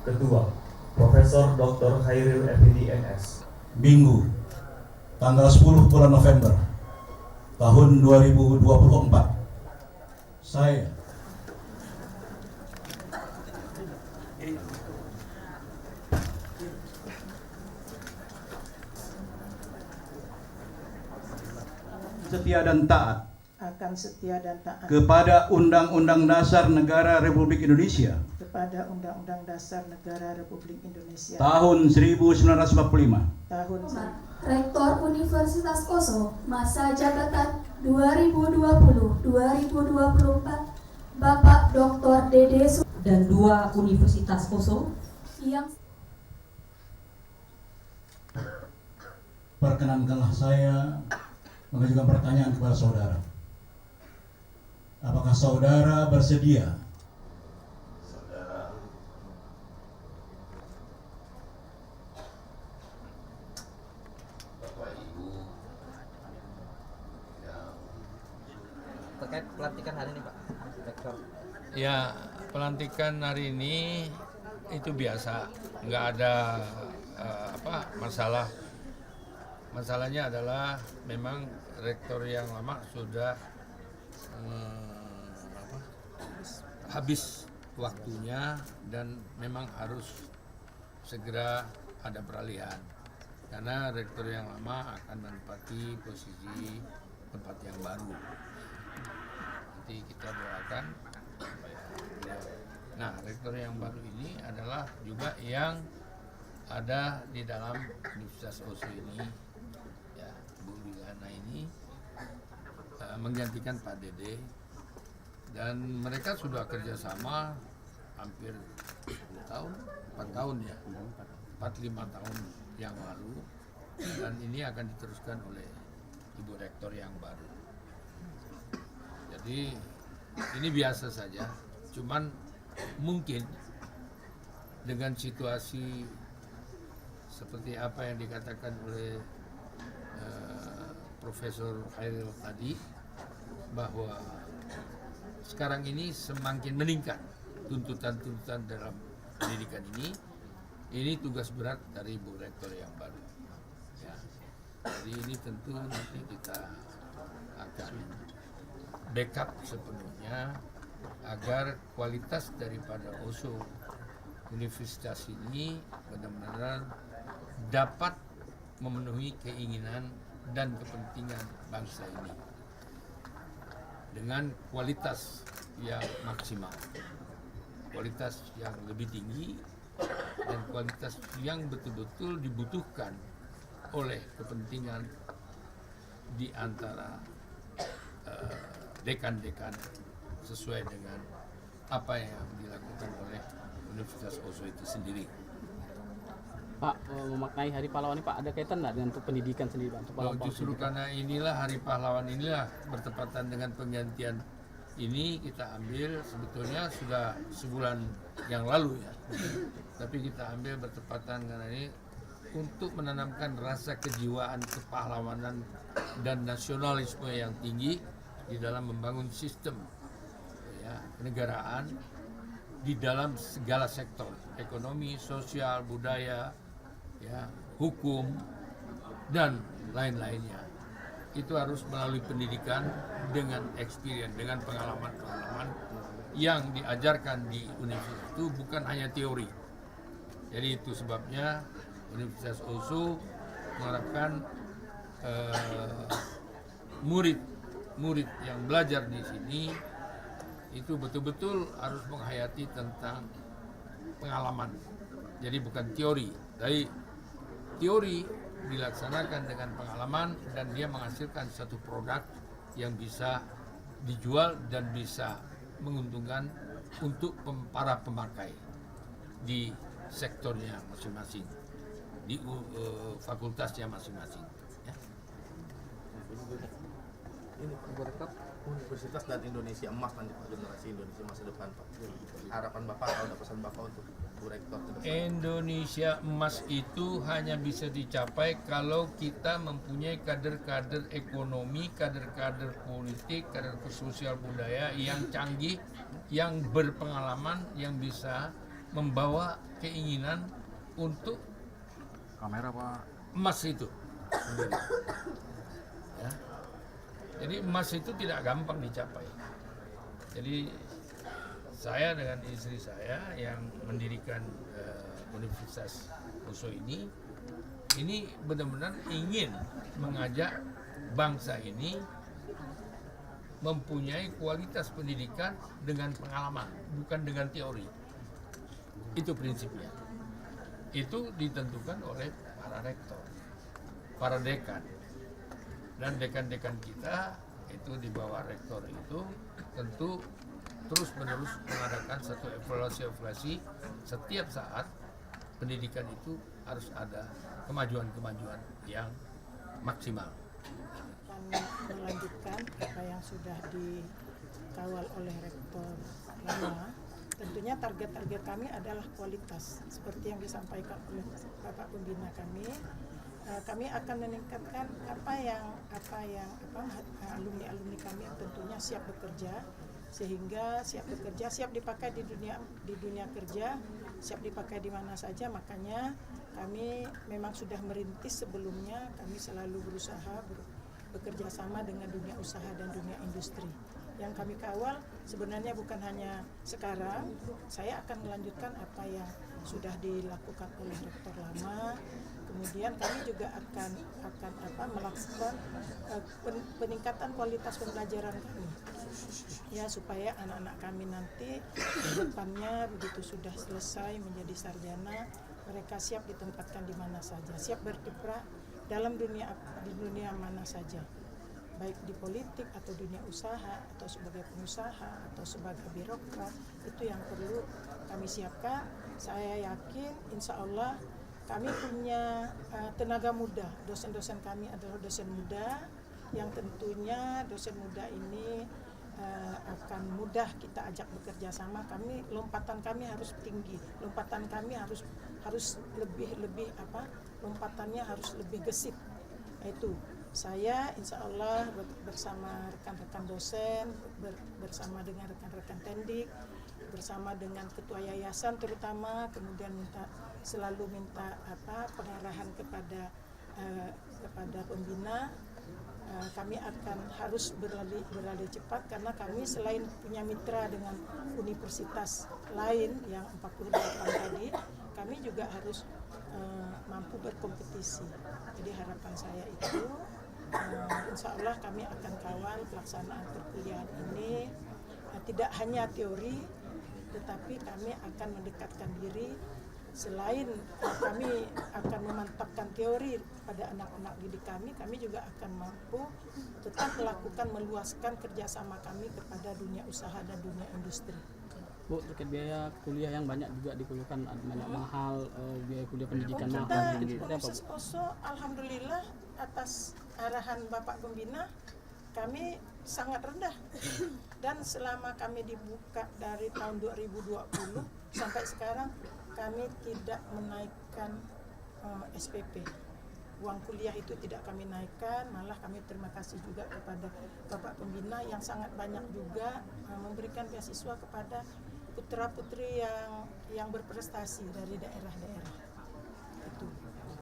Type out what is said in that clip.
Ketua, Profesor Dr. Hairil Effendi MS. Minggu, tanggal 10 bulan November tahun 2024. Saya setia dan taat akan setia dan taat kepada Undang-Undang Dasar Negara Republik Indonesia kepada Undang-Undang Dasar Negara Republik Indonesia tahun 1945, tahun Rektor Universitas Koso masa jabatan 2020-2024 Bapak Dr. Dede dan 2 Universitas Koso yang perkenankanlah saya mengajukan pertanyaan kepada saudara. Apakah saudara bersedia? Bapak Ibu yang terkait pelantikan hari ini, Pak Rektor. ya, pelantikan hari ini itu biasa, nggak ada masalah. Masalahnya adalah memang rektor yang lama sudah habis waktunya dan memang harus segera ada peralihan karena rektor yang lama akan menempati posisi tempat yang baru. Nanti kita doakan supaya beliau. Nah, rektor yang baru ini adalah juga yang ada di dalam Universitas OSU ini, ya, Bu Liliana ini menggantikan Pak Dede, dan mereka sudah kerjasama hampir 10 tahun, 4 tahun ya, 4-5 tahun yang lalu, dan ini akan diteruskan oleh Ibu Rektor yang baru. Jadi ini biasa saja, cuman mungkin dengan situasi seperti apa yang dikatakan oleh Profesor Hairil tadi, bahwa sekarang ini semakin meningkat tuntutan-tuntutan dalam pendidikan ini tugas berat dari Bu Rektor yang baru. Ya. Jadi ini tentu nanti kita akan backup sepenuhnya agar kualitas daripada OSU Universitas ini benar-benar dapat memenuhi keinginan dan kepentingan bangsa ini dengan kualitas yang maksimal, kualitas yang lebih tinggi, dan kualitas yang betul-betul dibutuhkan oleh kepentingan di antara dekan-dekan sesuai dengan apa yang dilakukan oleh Universitas OSU itu sendiri. Pak, memaknai Hari Pahlawan ini, Pak, ada kaitan nggak dengan untuk pendidikan sendiri, Pak? Untuk pahlawan Justru karena inilah Hari Pahlawan inilah bertepatan dengan penggantian ini, kita ambil sebetulnya sudah sebulan yang lalu ya, tapi kita ambil bertepatan dengan ini untuk menanamkan rasa kejiwaan kepahlawanan dan nasionalisme yang tinggi di dalam membangun sistem ya, kenegaraan di dalam segala sektor, ekonomi, sosial, budaya, ya, hukum, dan lain-lainnya. Itu harus melalui pendidikan dengan experience, dengan pengalaman-pengalaman yang diajarkan di universitas itu bukan hanya teori. Jadi itu sebabnya Universitas OSU mengharapkan murid yang belajar di sini itu betul-betul harus menghayati tentang pengalaman. Jadi bukan teori, tapi teori dilaksanakan dengan pengalaman dan dia menghasilkan satu produk yang bisa dijual dan bisa menguntungkan untuk para pemakai di sektornya masing-masing, di fakultasnya masing-masing. Ya. ini, Ibu Rektor. Universitas dan Indonesia Emas nanti Pak, generasi Indonesia masa depan Pak. Harapan Bapak atau ada pesan Bapak untuk Bu Rektor ke depan? Indonesia Emas itu hanya bisa dicapai kalau kita mempunyai kader-kader ekonomi, kader-kader politik, kader sosial budaya yang canggih, yang berpengalaman, yang bisa membawa keinginan untuk Kamera Pak. emas itu sendiri. Ya. Jadi emas itu tidak gampang dicapai. Jadi saya dengan istri saya yang mendirikan Universitas USO ini benar-benar ingin mengajak bangsa ini mempunyai kualitas pendidikan dengan pengalaman, bukan dengan teori. Itu prinsipnya. Itu ditentukan oleh para rektor, para dekan. Dan dekan-dekan kita itu di bawah rektor itu tentu terus-menerus mengadakan satu evaluasi setiap saat. Pendidikan itu harus ada kemajuan-kemajuan yang maksimal. Akan melanjutkan apa yang sudah dikawal oleh rektor lama. Tentunya target-target kami adalah kualitas seperti yang disampaikan oleh Bapak Pembina kami. Kami akan meningkatkan apa yang alumni kami tentunya siap bekerja, sehingga siap bekerja, siap dipakai di dunia kerja, siap dipakai di mana saja. Makanya kami memang sudah merintis sebelumnya, kami selalu berusaha bekerja sama dengan dunia usaha dan dunia industri. Yang kami kawal sebenarnya bukan hanya sekarang, saya akan melanjutkan apa yang sudah dilakukan oleh rektor lama. Kemudian kami juga akan melakukan peningkatan kualitas pembelajaran kami, ya, supaya anak-anak kami nanti di depannya begitu sudah selesai menjadi sarjana, mereka siap ditempatkan di mana saja, siap berkiprah dalam di dunia mana saja, baik di politik atau dunia usaha atau sebagai pengusaha atau sebagai birokrat. Itu yang perlu kami siapkan. Saya yakin insya Allah kami punya tenaga muda, dosen-dosen kami adalah dosen muda yang tentunya dosen muda ini akan mudah kita ajak bekerja sama. Lompatan kami harus tinggi, lompatan kami harus lebih lompatannya harus lebih gesit. Itu saya insya Allah bersama rekan-rekan dosen, bersama dengan rekan-rekan tendik, bersama dengan ketua yayasan terutama, kemudian selalu minta pengarahan kepada pembina. Kami akan harus berlari cepat karena kami selain punya mitra dengan universitas lain yang 48 tadi, kami juga harus mampu berkompetisi. Jadi harapan saya itu insya Allah kami akan kawal pelaksanaan perkuliahan ini tidak hanya teori, tetapi kami akan mendekatkan diri. Selain kami akan memantapkan teori pada anak-anak didik kami juga akan mampu tetap meluaskan kerjasama kami kepada dunia usaha dan dunia industri. Bu, terkait biaya kuliah yang banyak juga dikeluhkan, banyak mahal, biaya kuliah pendidikan Kita mahal. di Seperti apa, Bu? Universitas USO, alhamdulillah atas arahan Bapak Pembina, kami sangat rendah. Dan selama kami dibuka dari tahun 2020 sampai sekarang, kami tidak menaikkan SPP. Uang kuliah itu tidak kami naikkan, malah kami terima kasih juga kepada Bapak Pembina yang sangat banyak juga memberikan beasiswa kepada putra-putri yang berprestasi dari daerah-daerah.